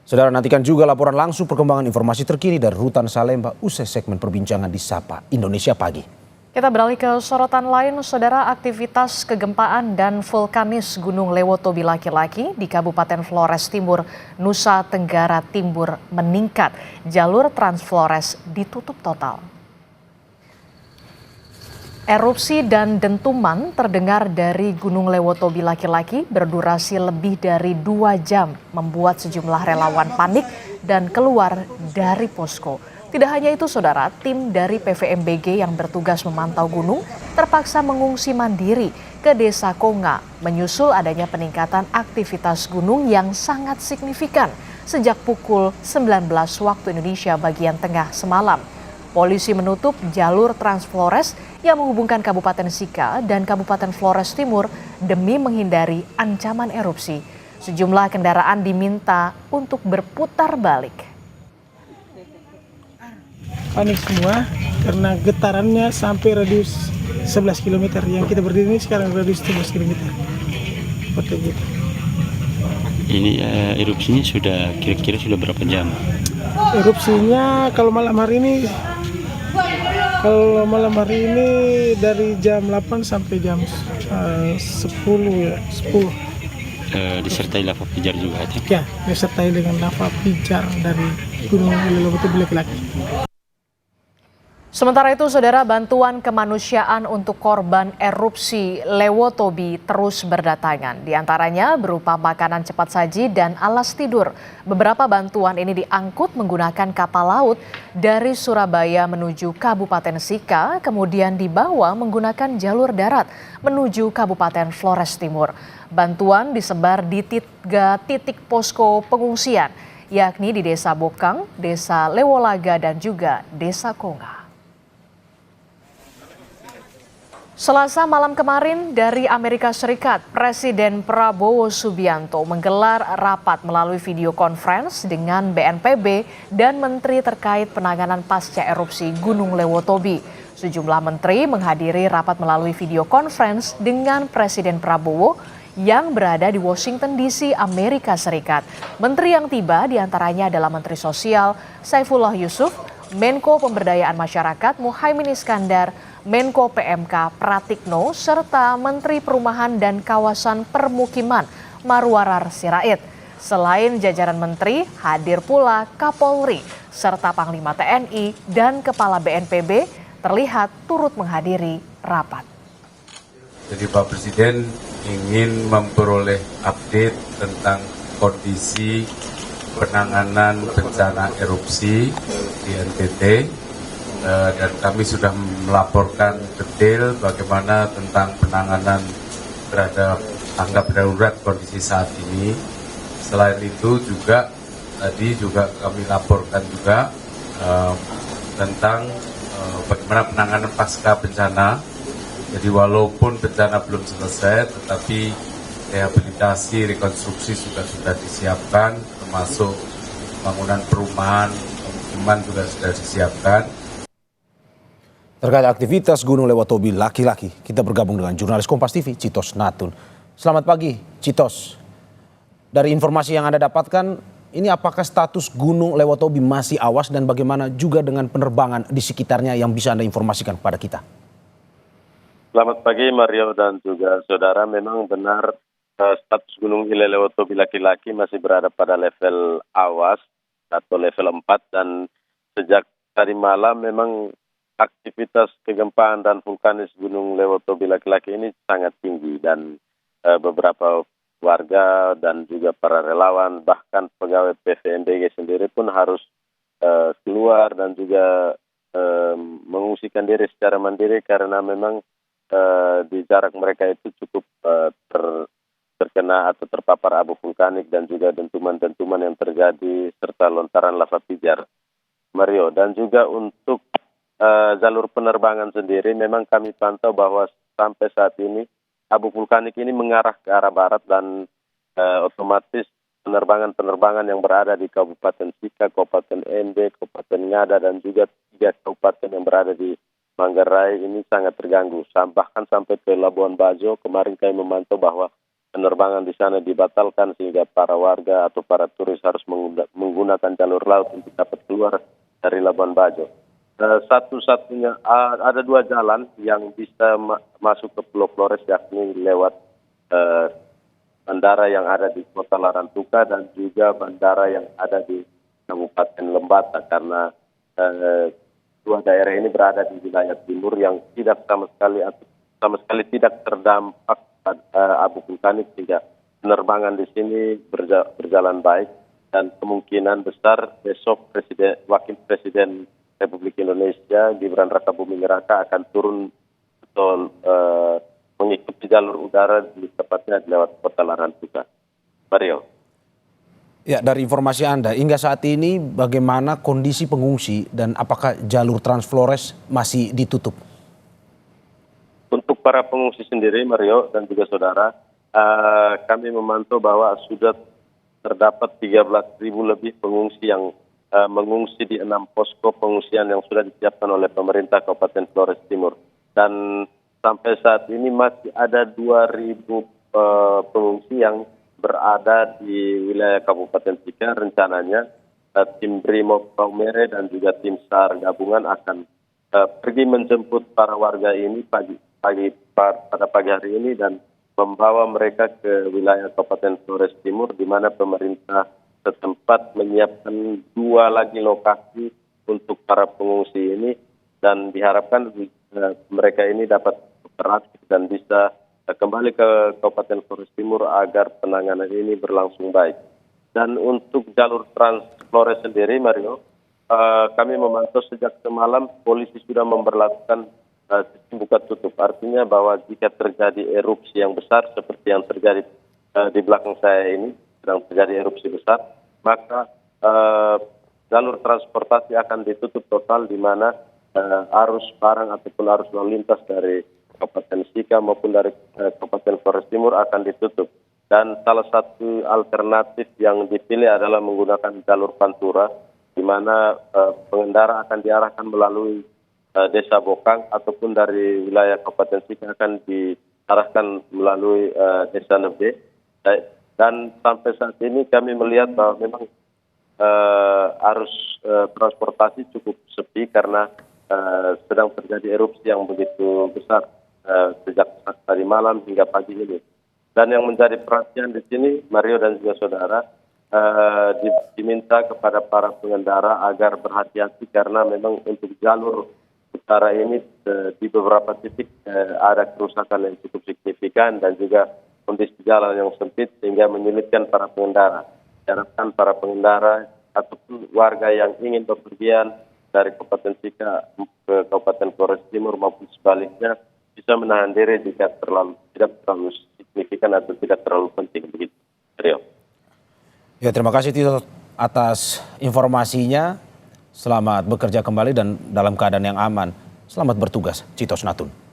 Saudara, nantikan juga laporan langsung perkembangan informasi terkini dari Rutan Salemba usai segmen perbincangan di Sapa Indonesia Pagi. Kita beralih ke sorotan lain, saudara. Aktivitas kegempaan dan vulkanis Gunung Lewotobi laki-laki di Kabupaten Flores Timur, Nusa Tenggara Timur meningkat. Jalur Trans Flores ditutup total. Erupsi dan dentuman terdengar dari Gunung Lewotobi laki-laki berdurasi lebih dari 2 jam, membuat sejumlah relawan panik dan keluar dari posko. Tidak hanya itu, saudara, tim dari PVMBG yang bertugas memantau gunung terpaksa mengungsi mandiri ke Desa Konga, menyusul adanya peningkatan aktivitas gunung yang sangat signifikan sejak pukul 19 waktu Indonesia bagian tengah semalam. Polisi menutup jalur Trans Flores yang menghubungkan Kabupaten Sika dan Kabupaten Flores Timur demi menghindari ancaman erupsi. Sejumlah kendaraan diminta untuk berputar balik. Panik semua karena getarannya sampai radius 11 km. Yang kita berdiri ini sekarang radius 11 km. Seperti gitu. Ini erupsinya sudah kira-kira sudah berapa jam? Erupsinya kalau malam hari ini dari jam 8 sampai jam 10 ya, 10. Disertai lava pijar juga ya? Ya, disertai dengan lava pijar dari Gunung Lewotobi laki-laki. Sementara itu, saudara, bantuan kemanusiaan untuk korban erupsi Lewotobi terus berdatangan. Di antaranya berupa makanan cepat saji dan alas tidur. Beberapa bantuan ini diangkut menggunakan kapal laut dari Surabaya menuju Kabupaten Sika, kemudian dibawa menggunakan jalur darat menuju Kabupaten Flores Timur. Bantuan disebar di 3 titik posko pengungsian, yakni di Desa Bokang, Desa Lewolaga, dan juga Desa Konga. Selasa malam kemarin dari Amerika Serikat, Presiden Prabowo Subianto menggelar rapat melalui video conference dengan BNPB dan menteri terkait penanganan pasca erupsi Gunung Lewotobi. Sejumlah menteri menghadiri rapat melalui video conference dengan Presiden Prabowo yang berada di Washington DC, Amerika Serikat. Menteri yang tiba diantaranya adalah Menteri Sosial Saifullah Yusuf, Menko Pemberdayaan Masyarakat Muhaimin Iskandar, Menko PMK Pratikno, serta Menteri Perumahan dan Kawasan Permukiman Marwarar Sirait. Selain jajaran menteri, hadir pula Kapolri, serta Panglima TNI dan Kepala BNPB terlihat turut menghadiri rapat. Jadi Pak Presiden ingin memperoleh update tentang kondisi penanganan bencana erupsi di NTT. Dan kami sudah melaporkan detail bagaimana tentang penanganan terhadap tanggap darurat kondisi saat ini. Selain itu juga tadi juga kami laporkan juga tentang bagaimana penanganan pasca bencana. Jadi walaupun bencana belum selesai, tetapi rehabilitasi, rekonstruksi sudah disiapkan, termasuk bangunan perumahan, pemukiman juga sudah disiapkan. Terkait aktivitas Gunung Lewotobi laki-laki, kita bergabung dengan jurnalis Kompas TV, Citos Natun. Selamat pagi, Citos. Dari informasi yang Anda dapatkan, ini apakah status Gunung Lewotobi masih awas dan bagaimana juga dengan penerbangan di sekitarnya yang bisa Anda informasikan kepada kita? Selamat pagi Mario dan juga saudara, memang benar status Gunung Lewotobi laki-laki masih berada pada level awas atau level 4 dan sejak tadi malam memang aktivitas kegempaan dan vulkanis Gunung Lewotobi laki-laki ini sangat tinggi dan beberapa warga dan juga para relawan bahkan pegawai PVMBG sendiri pun harus keluar dan juga mengungsikan diri secara mandiri karena memang di jarak mereka itu cukup terkena atau terpapar abu vulkanik dan juga dentuman-dentuman yang terjadi serta lontaran lava pijar, Mario. Dan juga untuk jalur penerbangan sendiri memang kami pantau bahwa sampai saat ini abu vulkanik ini mengarah ke arah barat dan otomatis penerbangan yang berada di Kabupaten Sika, Kabupaten NB, Kabupaten Ngada dan juga 3 kabupaten yang berada di Manggarai ini sangat terganggu. Bahkan sampai ke Labuan Bajo kemarin kami memantau bahwa penerbangan di sana dibatalkan sehingga para warga atau para turis harus menggunakan jalur laut untuk dapat keluar dari Labuan Bajo. Satu-satunya ada 2 jalan yang bisa masuk ke Pulau Flores, yakni lewat bandara yang ada di Kota Larantuka dan juga bandara yang ada di Kabupaten Lembata, karena 2 daerah ini berada di wilayah timur yang tidak sama sekali tidak terdampak abu vulkanik, sehingga penerbangan di sini berjalan baik dan kemungkinan besar besok Wakil Presiden Republik Indonesia Gibran Rakabuming Raka akan turun atau mengikuti jalur udara tepatnya lewat Kota Larantuka. Mario. Ya, dari informasi Anda, hingga saat ini bagaimana kondisi pengungsi dan apakah jalur Transflores masih ditutup? Untuk para pengungsi sendiri, Mario dan juga saudara, kami memantau bahwa sudah terdapat 13.000 lebih pengungsi yang mengungsi di 6 posko pengungsian yang sudah disiapkan oleh pemerintah Kabupaten Flores Timur. Dan sampai saat ini masih ada 2.000 pengungsi yang berada di wilayah Kabupaten Sika. Rencananya tim Brimob Paumere dan juga tim SAR gabungan akan pergi menjemput para warga ini pada pagi hari ini dan membawa mereka ke wilayah Kabupaten Flores Timur, di mana pemerintah setempat menyiapkan 2 lagi lokasi untuk para pengungsi ini, dan diharapkan mereka ini dapat beraktif dan bisa kembali ke Kabupaten Flores Timur agar penanganan ini berlangsung baik. Dan untuk jalur Trans Flores sendiri, Mario, kami memantau sejak semalam polisi sudah memberlakukan sistem buka tutup. Artinya bahwa jika terjadi erupsi yang besar seperti yang terjadi di belakang saya ini, sedang terjadi erupsi besar, maka jalur transportasi akan ditutup total, di mana arus barang ataupun arus lalu lintas dari Kabupaten Sika maupun dari Kabupaten Flores Timur akan ditutup. Dan salah satu alternatif yang dipilih adalah menggunakan jalur Pantura, di mana pengendara akan diarahkan melalui Desa Bokang ataupun dari wilayah Kabupaten Sika akan diarahkan melalui Desa Nebe. Dan sampai saat ini kami melihat bahwa memang arus transportasi cukup sepi karena sedang terjadi erupsi yang begitu besar sejak tadi malam hingga pagi ini. Dan yang menjadi perhatian di sini, Mario dan juga saudara, diminta kepada para pengendara agar berhati-hati karena memang untuk jalur utara ini di beberapa titik ada kerusakan yang cukup signifikan dan juga kondisi jalan yang sempit sehingga menyulitkan para pengendara. Diharapkan para pengendara ataupun warga yang ingin bepergian dari Kabupaten Sika ke Kabupaten Flores Timur maupun sebaliknya bisa menahan diri jika tidak terlalu signifikan atau tidak terlalu penting, begitu. Rio. Ya, terima kasih Tito atas informasinya. Selamat bekerja kembali dan dalam keadaan yang aman. Selamat bertugas, Citos Natun.